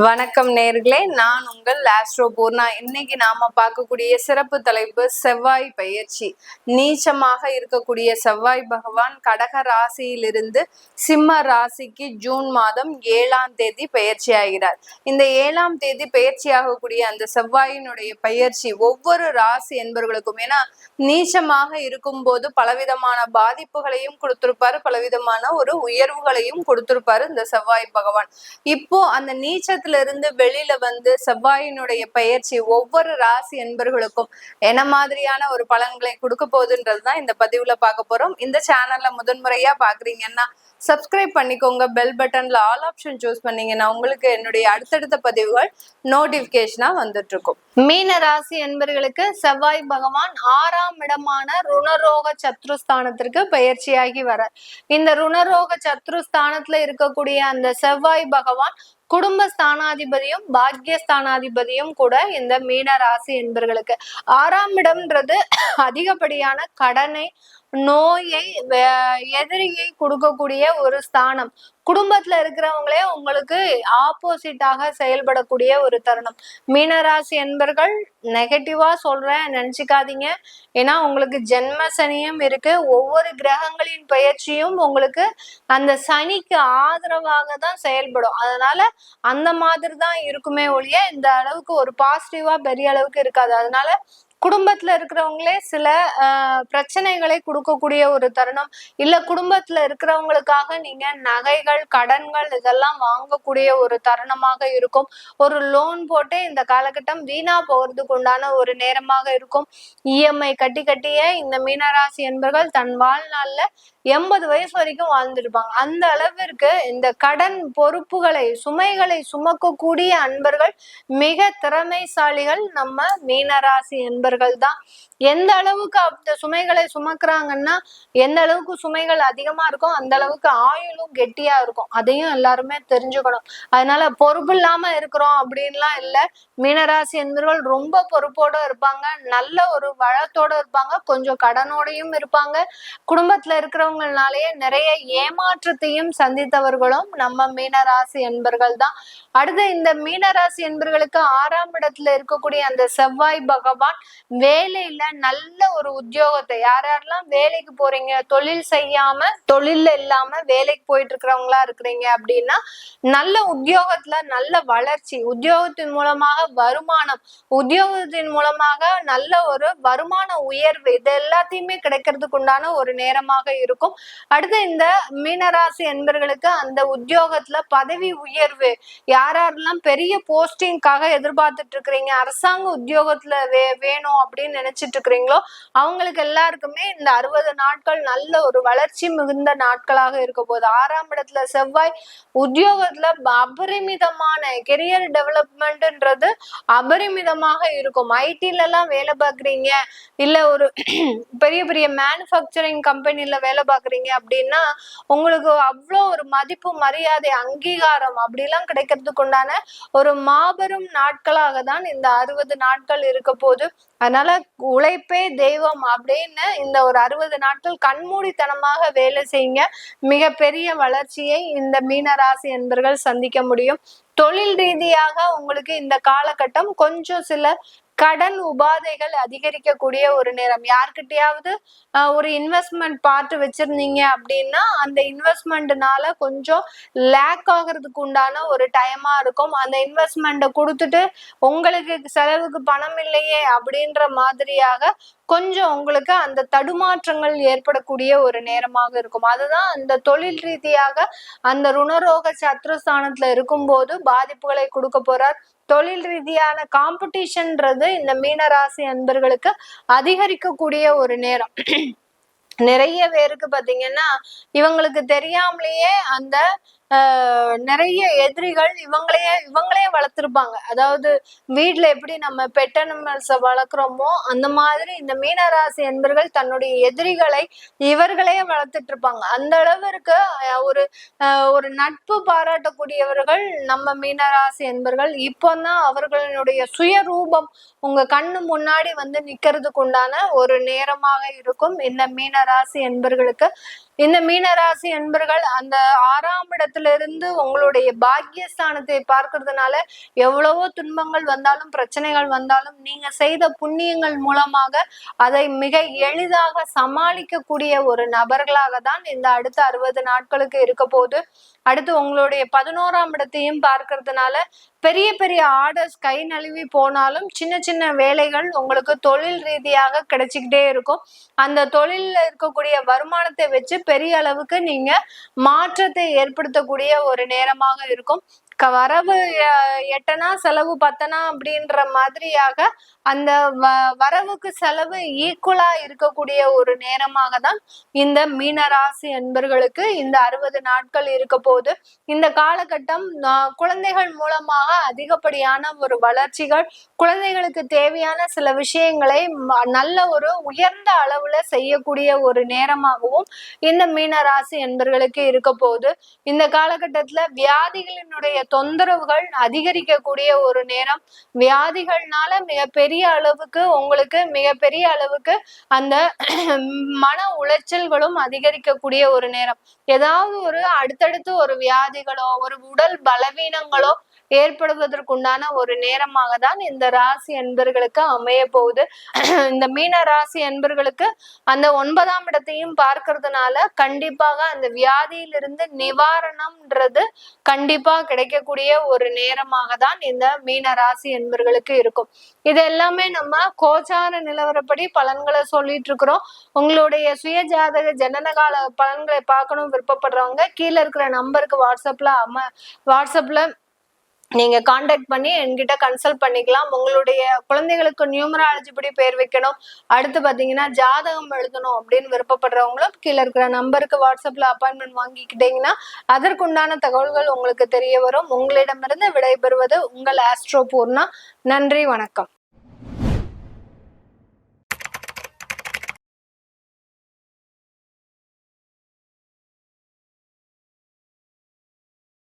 வணக்கம் நேர்களே, நான் உங்கள் ஆஸ்ட்ரோ பூர்ணா. இன்னைக்கு நாம பார்க்கக்கூடிய சிறப்பு தலைப்பு செவ்வாய் பயிற்சி. நீச்சமாக இருக்கக்கூடிய செவ்வாய் பகவான் கடக ராசியிலிருந்து சிம்ம ராசிக்கு ஜூன் மாதம் 7ஆம் தேதி பயிற்சி ஆகிறார். இந்த 7ஆம் தேதி பயிற்சி ஆகக்கூடிய அந்த செவ்வாயினுடைய பயிற்சி ஒவ்வொரு ராசி என்பவர்களுக்கும், ஏன்னா நீச்சமாக இருக்கும் போது பலவிதமான பாதிப்புகளையும் கொடுத்திருப்பாரு, பலவிதமான ஒரு உயர்வுகளையும் கொடுத்திருப்பாரு இந்த செவ்வாய் பகவான். இப்போ அந்த நீச்ச இருந்து வெளியில வந்து செவ்வாயினுடைய பயிற்சி ஒவ்வொரு ராசி என்பர்களுக்கும் என்ன மாதிரியான ஒரு பலன்களை கொடுக்க போகுதுன்றதுதான் இந்த பதிவுல பார்க்க போறோம். இந்த சேனல்ல முதன்முறையா பாக்குறீங்கன்னா சப்ஸ்கிரைப் பண்ணிக்கோங்க. பெல் பட்டன்ல ஆல் ஆப்ஷன் சூஸ் பண்ணீங்கன்னா உங்களுக்கு என்னுடைய அடுத்தடுத்த பதிவுகள் நோட்டிபிகேஷனா வந்துட்டு இருக்கும். மீன ராசி என்பர்களுக்கு செவ்வாய் பகவான் 6ஆம் இடமான ருணரோக சத்ருஸ்தானத்திற்கு பயிற்சியாகி வர, இந்த ருணரோக சத்ருஸ்தானத்துல இருக்கக்கூடிய அந்த செவ்வாய் பகவான் குடும்ப ஸ்தானாதிபதியும் பாக்யஸ்தானாதிபதியும் கூட இந்த மீன ராசி என்பர்களுக்கு 6ஆம் இடம்ன்றது அதிகப்படியான கடனை, நோயை, எதிரியை கொடுக்கக்கூடிய ஒரு ஸ்தானம். குடும்பத்துல இருக்கிறவங்களே உங்களுக்கு ஆப்போசிட்டாக செயல்படக்கூடிய ஒரு தருணம். மீனராசி என்பர்கள் நெகட்டிவா சொல்றேன் நினைச்சுக்காதீங்க. ஏன்னா உங்களுக்கு ஜென்ம சனியும் இருக்கு. ஒவ்வொரு கிரகங்களின் பயிற்சியும் உங்களுக்கு அந்த சனிக்கு ஆதரவாக தான் செயல்படும். அதனால அந்த மாதிரி தான் இருக்குமே ஒழிய இந்த அளவுக்கு ஒரு பாசிட்டிவா பெரிய அளவுக்கு இருக்காது. அதனால குடும்பத்துல இருக்கிறவங்களே சில பிரச்சனைகளை கொடுக்கக்கூடிய ஒரு தருணம். இல்ல குடும்பத்துல இருக்கிறவங்களுக்காக நீங்க நகைகள், கடன்கள் இதெல்லாம் வாங்கக்கூடிய ஒரு தருணமாக இருக்கும். ஒரு லோன் போட்டு இந்த காலகட்டம் வீணா போகிறதுக்கு உண்டான ஒரு நேரமாக இருக்கும். இஎம்ஐ கட்டியே இந்த மீனராசி என்பர்கள் தன் வாழ்நாள்ல 80 வயசு வரைக்கும் வாழ்ந்திருப்பாங்க. அந்த அளவிற்கு இந்த கடன் பொறுப்புகளை, சுமைகளை சுமக்கக்கூடிய அன்பர்கள் மிக திறமைசாலிகள் நம்ம மீனராசி என்பர்கள் தான். எந்த அளவுக்கு அந்த சுமைகளை சுமக்குறாங்கன்னா, எந்த அளவுக்கு சுமைகள் அதிகமா இருக்கும் அந்த அளவுக்கு ஆயுளும் கெட்டியா இருக்கும். அதையும் எல்லாருமே தெரிஞ்சுக்கணும். அதனால பொறுப்பு இல்லாம இருக்கிறோம் அப்படின்லாம் இல்லை. மீனராசி என்பவர்கள் ரொம்ப பொறுப்போட இருப்பாங்க, நல்ல ஒரு வளத்தோட இருப்பாங்க, கொஞ்சம் கடனோடையும் இருப்பாங்க. குடும்பத்துல இருக்கிறவங்கனாலேயே நிறைய ஏமாற்றத்தையும் சந்தித்தவர்களும் நம்ம மீனராசி என்பர்கள் தான். அடுத்து இந்த மீனராசி என்பர்களுக்கு 6ஆம் இடத்துல இருக்கக்கூடிய அந்த செவ்வாய் பகவான் வேலையில நல்ல ஒரு உத்தியோகத்தை, யாரெல்லாம் வேலைக்கு போறீங்க, தொழில் செய்யாம தொழில்ல இல்லாம வேலைக்கு போயிட்டு இருக்கிறவங்களா இருக்கிறீங்க அப்படின்னா நல்ல உத்தியோகத்துல நல்ல வளர்ச்சி, உத்தியோகத்தின் மூலமாக வருமானம், உத்தியோகத்தின் மூலமாக நல்ல ஒரு வருமான உயர்வு, இது எல்லாத்தையுமே கிடைக்கிறதுக்கு உண்டான ஒரு நேரமாக இருக்கும். அடுத்து இந்த மீனராசி என்பர்களுக்கு அந்த உத்தியோகத்துல பதவி உயர்வு, யாரெல்லாம் பெரிய போஸ்டிங்காக எதிர்பார்த்துட்டு இருக்கிறீங்க, அரசாங்க உத்தியோகத்துல வேணும் அப்படின்னு நினைச்சிட்டு இருக்கிறீங்களோ அவங்களுக்கு எல்லாருக்குமே இந்த 60 நாட்கள் நல்ல ஒரு வளர்ச்சி மிகுந்த நாட்களாக இருக்க போகுது. 6ஆம் இடத்துல செவ்வாய் உத்தியோகத்துல அபரிமிதமான கெரியர் டெவலப்மெண்ட்ன்றது அபரிமிதமாக இருக்கும். ஐடில எல்லாம் வேலை பார்க்குறீங்க, இல்ல ஒரு பெரிய பெரிய மேனுஃபேக்சரிங் கம்பெனில வேலை பார்க்குறீங்க அப்படின்னா உங்களுக்கு அவ்வளோ ஒரு மதிப்பு, மரியாதை, அங்கீகாரம் அப்படிலாம் கிடைக்கிறதுக்கு உண்டான ஒரு மாபெரும் நாட்களாக தான் இந்த 60 நாட்கள் இருக்க போது. அதனால உழைப்பே தெய்வம் அப்படின்னு இந்த ஒரு 60 நாட்கள் கண்மூடித்தனமாக வேலை செய்யுங்க. மிக பெரிய வளர்ச்சியை இந்த மீனராசி என்பர்கள் சந்திக்க முடியும். தொழில் ரீதியாக உங்களுக்கு இந்த காலகட்டம் கொஞ்சம் சில கடன் உபாதைகள் அதிகரிக்கக்கூடிய ஒரு நேரம். யார்கிட்டயாவது ஒரு இன்வெஸ்ட்மெண்ட் பார்த்து வச்சிருந்தீங்க அப்படின்னா அந்த இன்வெஸ்ட்மெண்ட்னால கொஞ்சம் லேக் ஆகிறதுக்கு உண்டான ஒரு டைமா இருக்கும். அந்த இன்வெஸ்ட்மெண்ட்டை கொடுத்துட்டு உங்களுக்கு செலவுக்கு பணம் இல்லையே அப்படின்ற மாதிரியாக கொஞ்சம் உங்களுக்கு அந்த தடுமாற்றங்கள் ஏற்படக்கூடிய ஒரு நேரமாக இருக்கும். அதுதான் அந்த தொழில் ரீதியாக அந்த ருணரோக சத்ருஸ்தானத்துல இருக்கும்போது பாதிப்புகளை கொடுக்க போறார். தொழில் ரீதியான காம்படிஷன்ன்றது இந்த மீனராசி அன்பர்களுக்கு அதிகரிக்கக்கூடிய ஒரு நேரம். நிறைய பேருக்கு பாத்தீங்கன்னா இவங்களுக்கு தெரியாமலேயே அந்த நிறைய எதிரிகள் இவங்களையே வளர்த்திருப்பாங்க. அதாவது வீட்டுல எப்படி நம்ம பெட் அனிமல்ஸை வளர்க்குறோமோ அந்த மாதிரி இந்த மீனராசி என்பர்கள் தன்னுடைய எதிரிகளை இவர்களே வளர்த்துட்டு இருப்பாங்க. அந்த அளவிற்கு ஒரு நட்பு பாராட்டக்கூடியவர்கள் நம்ம மீனராசி என்பர்கள். இப்போதான் அவர்களுடைய சுயரூபம் உங்க கண்ணு முன்னாடி வந்து நிக்கிறதுக்கு உண்டான ஒரு நேரமாக இருக்கும் இந்த மீனராசி என்பர்களுக்கு. இந்த மீனராசி என்பர்கள் அந்த 6ஆம் இடத்திலிருந்து உங்களுடைய பாக்கியஸ்தானத்தை பார்க்கறதுனால எவ்வளவோ துன்பங்கள் வந்தாலும் பிரச்சனைகள் வந்தாலும் நீங்க செய்த புண்ணியங்கள் மூலமாக அதை மிக எளிதாக சமாளிக்கக்கூடிய ஒரு நபர்களாக தான் இந்த அடுத்த 60 நாட்களுக்கு இருக்க போது. அடுத்து உங்களுடைய 11ஆம் இடத்தையும் பார்க்கறதுனால பெரிய பெரிய ஆர்டர்ஸ் கை நழுவி போனாலும் சின்ன சின்ன வேலைகள் உங்களுக்கு தொழில் ரீதியாக கிடைச்சிக்கிட்டே இருக்கும். அந்த தொழில்ல இருக்கக்கூடிய வருமானத்தை வச்சு பெரிய அளவுக்கு நீங்க மாற்றத்தை ஏற்படுத்தக்கூடிய ஒரு நேரமாக இருக்கும். வரவு 8 செலவு 10 அப்படின்ற மாதிரியாக அந்த வரவுக்கு செலவு ஈக்குவலா இருக்கக்கூடிய ஒரு நேரமாக தான் இந்த மீனராசி என்பர்களுக்கு இந்த 60 நாட்கள் இருக்க போது. இந்த காலகட்டம் குழந்தைகள் மூலமாக அதிகப்படியான ஒரு வளர்ச்சிகள், குழந்தைகளுக்கு தேவையான சில விஷயங்களை நல்ல ஒரு உயர்ந்த அளவுல செய்யக்கூடிய ஒரு நேரமாகவும் இந்த மீனராசி என்பர்களுக்கு இருக்க போது. இந்த காலகட்டத்துல வியாதிகளினுடைய தொந்தரவுகள் அதிகரிக்கக்கூடிய ஒரு நேரம். வியாதிகள்னால மிகப்பெரிய அளவுக்கு உங்களுக்கு மிகப்பெரிய அளவுக்கு அந்த மன உளைச்சல்களும் அதிகரிக்கக்கூடிய ஒரு நேரம். ஏதாவது ஒரு அடுத்தடுத்து ஒரு வியாதிகளோ ஒரு உடல் பலவீனங்களோ ஏற்படுவதற்குண்டான ஒரு நேரமாக தான் இந்த ராசி என்பர்களுக்கு அமைய போகுது. இந்த மீன ராசி என்பர்களுக்கு அந்த 9ஆம் இடத்தையும் பார்க்கறதுனால கண்டிப்பாக அந்த வியாதியிலிருந்து நிவாரணம்ன்றது கண்டிப்பா கிடைக்கக்கூடிய ஒரு நேரமாக தான் இந்த மீன ராசி என்பர்களுக்கு இருக்கும். இது எல்லாமே நம்ம கோச்சார நிலவரப்படி பலன்களை சொல்லிட்டு இருக்கிறோம். உங்களுடைய சுய ஜாதக ஜனனகால பலன்களை பார்க்கணும் விருப்பப்படுறவங்க கீழே இருக்கிற நம்பருக்கு வாட்ஸ்அப்ல நீங்க கான்டாக்ட் பண்ணி என்கிட்ட கன்சல்ட் பண்ணிக்கலாம். உங்களுடைய குழந்தைகளுக்கு நியூமராலஜி படி பேர் வைக்கணும், அடுத்து பாத்தீங்கன்னா ஜாதகம் எழுதணும் அப்படின்னு விருப்பப்படுறவங்களும் கீழே இருக்கிற நம்பருக்கு வாட்ஸ்அப்ல அப்பாயின்மெண்ட் வாங்கிக்கிட்டீங்கன்னா அதற்குண்டான தகவல்கள் உங்களுக்கு தெரிய வரும். உங்களிடமிருந்து விடைபெறுவது உங்கள் ஆஸ்ட்ரோ பூர்ணா. நன்றி, வணக்கம்.